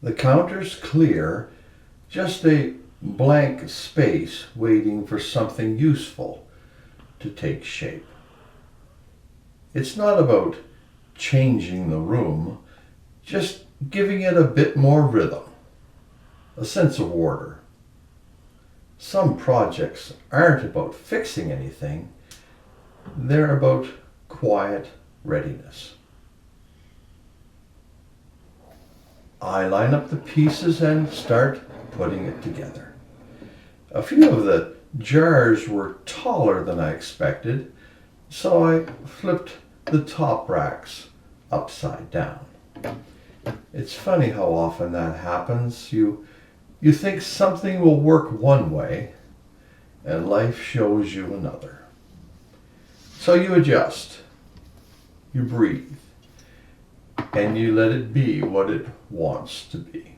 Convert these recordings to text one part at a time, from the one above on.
The counter's clear, just a blank space waiting for something useful to take shape. It's not about changing the room, just giving it a bit more rhythm, a sense of order. Some projects aren't about fixing anything, they're about quiet readiness. I line up the pieces and start putting it together. A few of the jars were taller than I expected, so I flipped the top racks upside down. It's funny how often that happens. You think something will work one way, and life shows you another. So you adjust, you breathe, and you let it be what it wants to be.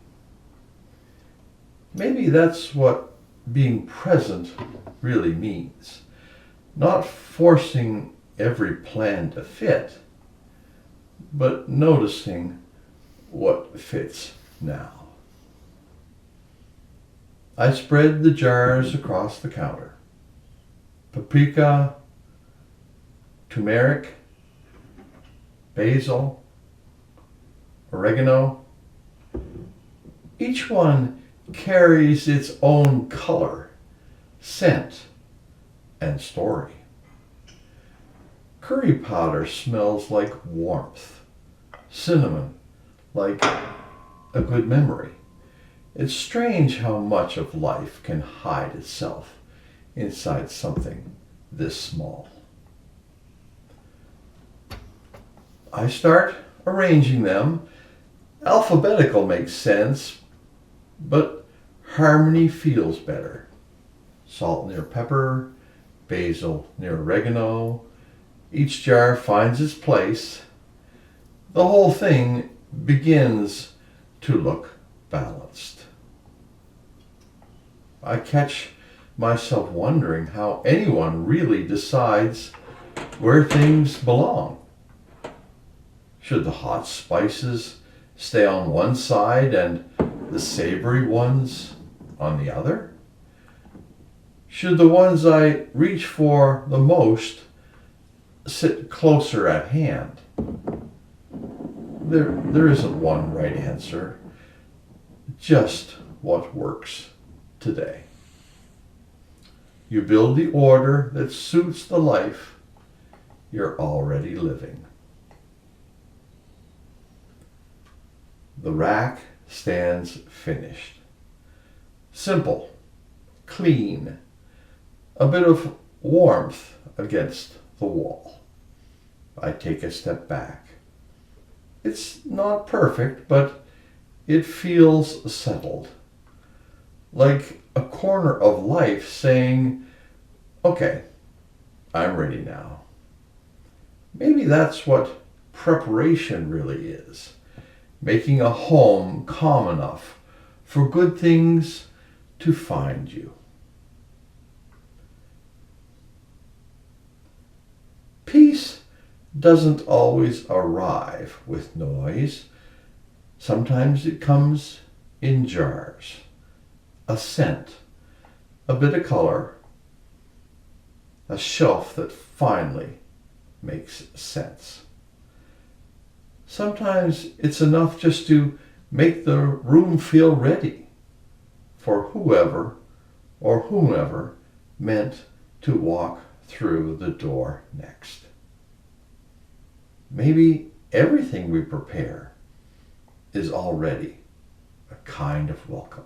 Maybe that's what being present really means. Not forcing every plan to fit, but noticing what fits now. I spread the jars across the counter. Paprika, turmeric, basil, oregano. Each one carries its own color, scent, and story. Curry powder smells like warmth. Cinnamon, like a good memory. It's strange how much of life can hide itself inside something this small. I start arranging them. Alphabetical makes sense, but harmony feels better. Salt near pepper, basil near oregano. Each jar finds its place. The whole thing begins to look balanced. I catch myself wondering how anyone really decides where things belong. Should the hot spices stay on one side and the savory ones on the other? Should the ones I reach for the most sit closer at hand? There isn't one right answer, just what works today. You build the order that suits the life you're already living. The rack stands finished. Simple, clean, a bit of warmth against the wall. I take a step back. It's not perfect, but it feels settled. Like a corner of life saying, okay, I'm ready now. Maybe that's what preparation really is. Making a home calm enough for good things to find you. Peace doesn't always arrive with noise. Sometimes it comes in jars. A scent, a bit of color, a shelf that finally makes sense. Sometimes it's enough just to make the room feel ready for whoever or whomever meant to walk through the door next. Maybe everything we prepare is already a kind of welcome.